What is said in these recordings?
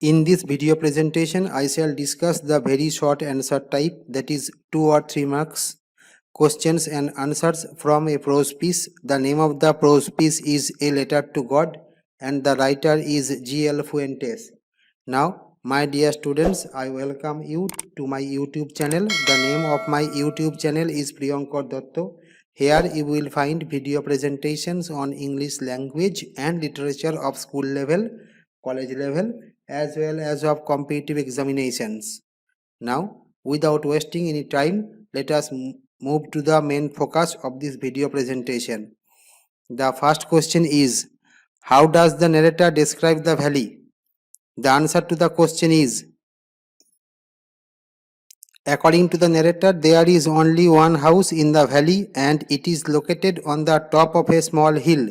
In this video presentation, I shall discuss the very short answer type, that is 2 or 3 marks, questions and answers from a prose piece. The name of the prose piece is A Letter to God and the writer is G.L. Fuentes. Now, my dear students, I welcome you to my YouTube channel. The name of my YouTube channel is Priyankar Dotto. Here you will find video presentations on English language and literature of school level, college level, as well as of competitive examinations. Now, without wasting any time, let us move to the main focus of this video presentation. The first question is, how does the narrator describe the valley? The answer to the question is, according to the narrator, there is only one house in the valley and it is located on the top of a small hill.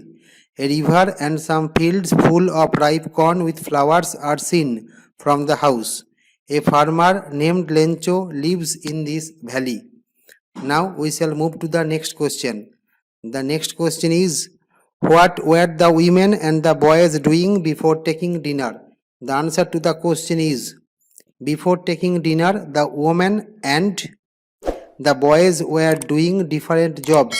A river and some fields full of ripe corn with flowers are seen from the house. A farmer named Lencho lives in this valley. Now we shall move to the next question. The next question is, what were the women and the boys doing before taking dinner? The answer to the question is, before taking dinner, the women and the boys were doing different jobs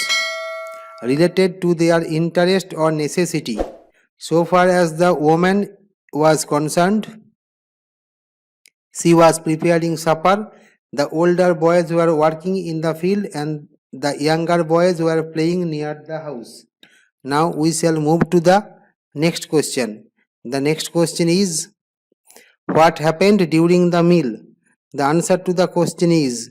related to their interest or necessity. So far as the woman was concerned, she was preparing supper, the older boys were working in the field and the younger boys were playing near the house. Now we shall move to the next question. The next question is, what happened during the meal? The answer to the question is,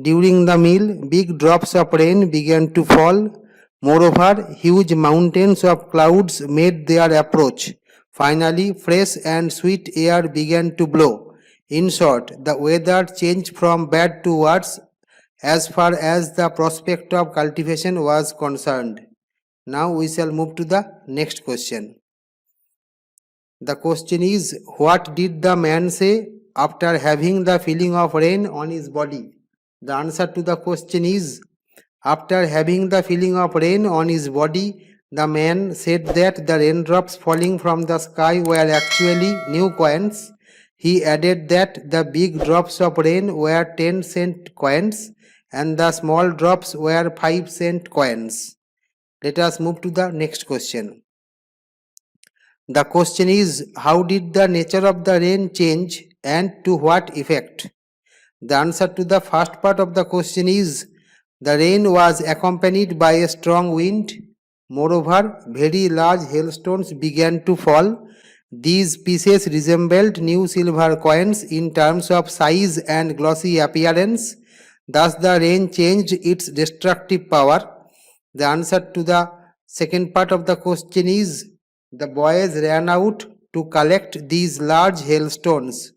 during the meal, big drops of rain began to fall. Moreover, huge mountains of clouds made their approach. Finally, fresh and sweet air began to blow. In short, the weather changed from bad to worse as far as the prospect of cultivation was concerned. Now we shall move to the next question. The question is, what did the man say after having the feeling of rain on his body? The answer to the question is, after having the feeling of rain on his body, the man said that the raindrops falling from the sky were actually new coins. He added that the big drops of rain were 10-cent coins and the small drops were 5-cent coins. Let us move to the next question. The question is, how did the nature of the rain change and to what effect? The answer to the first part of the question is, the rain was accompanied by a strong wind. Moreover, very large hailstones began to fall. These pieces resembled new silver coins in terms of size and glossy appearance. Thus, the rain changed its destructive power. The answer to the second part of the question is, the boys ran out to collect these large hailstones.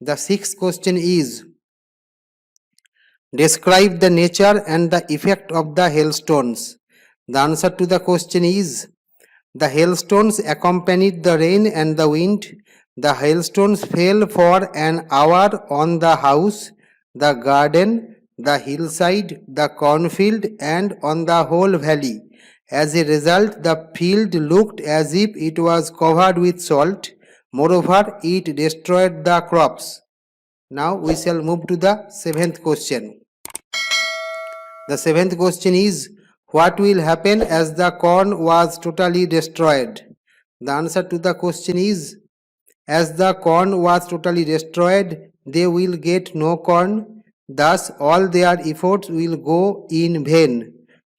The sixth question is, describe the nature and the effect of the hailstones. The answer to the question is, the hailstones accompanied the rain and the wind. The hailstones fell for an hour on the house, the garden, the hillside, the cornfield, and on the whole valley. As a result, the field looked as if it was covered with salt. Moreover, it destroyed the crops. Now we shall move to the seventh question. The seventh question is, what will happen as the corn was totally destroyed? The answer to the question is, as the corn was totally destroyed, they will get no corn. Thus, all their efforts will go in vain.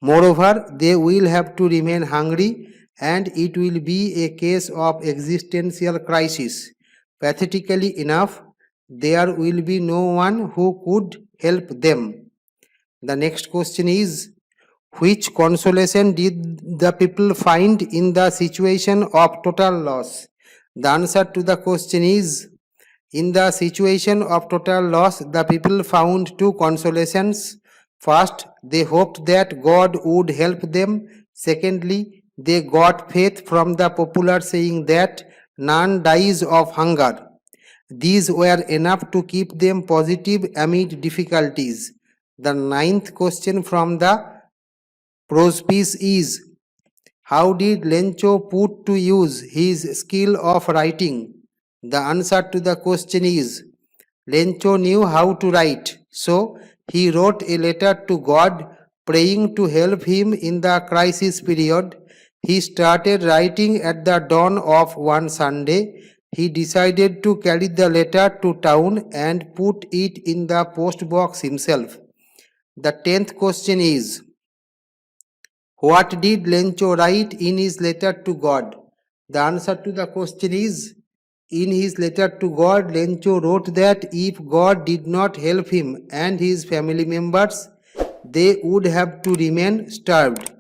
Moreover, they will have to remain hungry and it will be a case of existential crisis. Pathetically enough, there will be no one who could help them. The next question is, which consolation did the people find in the situation of total loss? The answer to the question is, in the situation of total loss, the people found two consolations. First, they hoped that God would help them. Secondly, they got faith from the popular saying that none dies of hunger. These were enough to keep them positive amid difficulties. The ninth question from the prose piece is, how did Lencho put to use his skill of writing? The answer to the question is Lencho knew how to write, so he wrote a letter to God praying to help him in the crisis period. He started writing at the dawn of one Sunday. He decided to carry the letter to town and put it in the post box himself. The 10th question is what did Lencho write in his letter to God? The answer to the question is in his letter to God, Lencho wrote that if God did not help him and his family members, they would have to remain starved.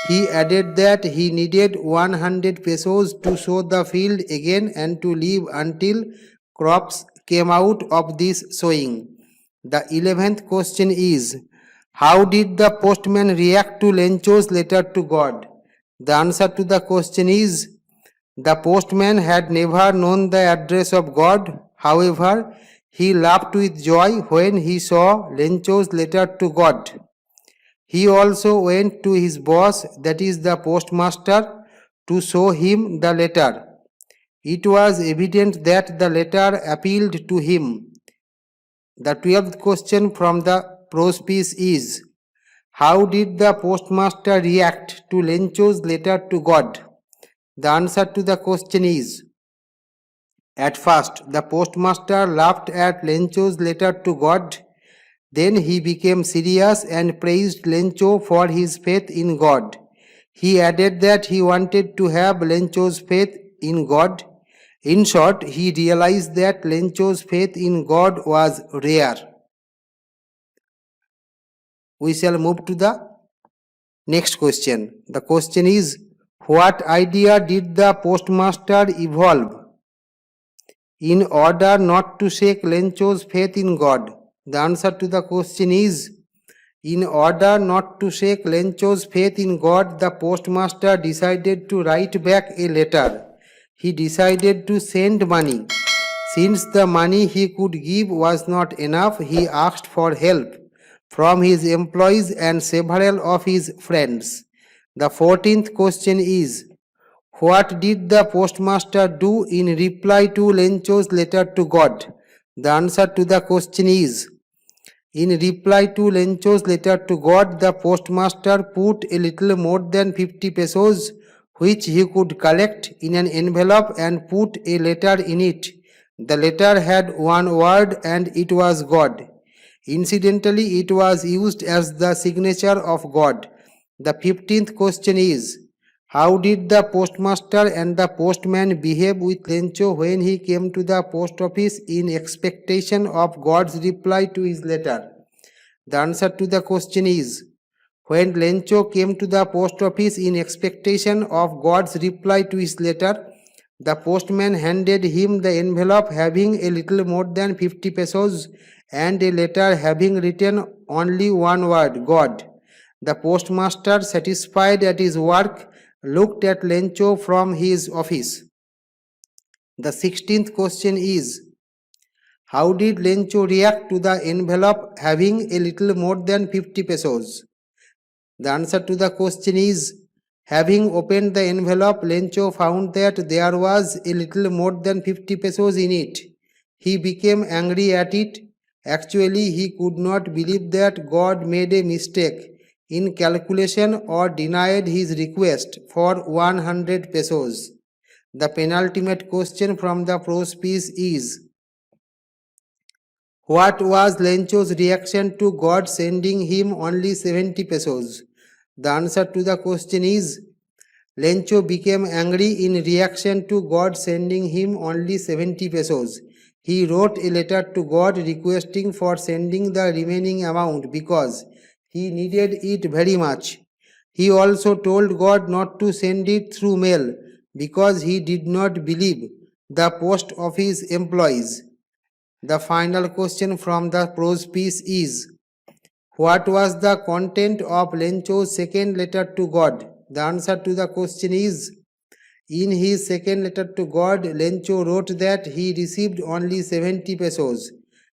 He added that he needed 100 pesos to sow the field again and to live until crops came out of this sowing. The 11th question is how did the postman react to Lencho's letter to God? The answer to the question is the postman had never known the address of God. However, he laughed with joy when he saw Lencho's letter to God. He also went to his boss, that is the postmaster, to show him the letter. It was evident that the letter appealed to him. The 12th question from the prose piece is how did the postmaster react to Lencho's letter to God? The answer to the question is at first the postmaster laughed at Lencho's letter to God. Then he became serious and praised Lencho for his faith in God. He added that he wanted to have Lencho's faith in God. In short, he realized that Lencho's faith in God was rare. We shall move to the next question. The question is, what idea did the postmaster evolve in order not to shake Lencho's faith in God? The answer to the question is, in order not to shake Lencho's faith in God, the postmaster decided to write back a letter. He decided to send money. Since the money he could give was not enough, he asked for help from his employees and several of his friends. The 14th question is, what did the postmaster do in reply to Lencho's letter to God? The answer to the question is, in reply to Lencho's letter to God, the postmaster put a little more than 50 pesos which he could collect in an envelope and put a letter in it. The letter had one word and it was God. Incidentally, it was used as the signature of God. The 15th question is, how did the postmaster and the postman behave with Lencho when he came to the post office in expectation of God's reply to his letter? The answer to the question is, when Lencho came to the post office in expectation of God's reply to his letter, the postman handed him the envelope having a little more than 50 pesos and a letter having written only one word, God. The postmaster, satisfied at his work, looked at Lencho from his office. The 16th question is, how did Lencho react to the envelope having a little more than 50 pesos? The answer to the question is, having opened the envelope, Lencho found that there was a little more than 50 pesos in it. He became angry at it. Actually, he could not believe that God made a mistake in calculation or denied his request for 100 pesos. The penultimate question from the prose piece is, what was Lencho's reaction to God sending him only 70 pesos? The answer to the question is, Lencho became angry in reaction to God sending him only 70 pesos. He wrote a letter to God requesting for sending the remaining amount because he needed it very much. He also told God not to send it through mail because he did not believe the post office employees. The final question from the prose piece is, what was the content of Lencho's second letter to God? The answer to the question is, in his second letter to God, Lencho wrote that he received only 70 pesos.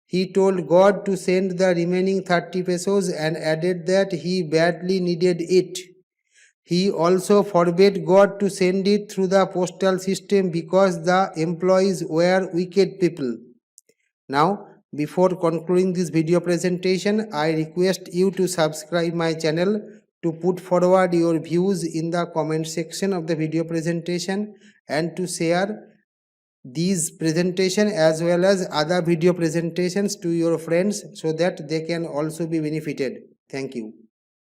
He told God to send the remaining 30 pesos and added that he badly needed it. He also forbade God to send it through the postal system because the employees were wicked people. Now, before concluding this video presentation, I request you to subscribe my channel, to put forward your views in the comment section of the video presentation, and to share these presentation as well as other video presentations to your friends so that they can also be benefited. Thank you.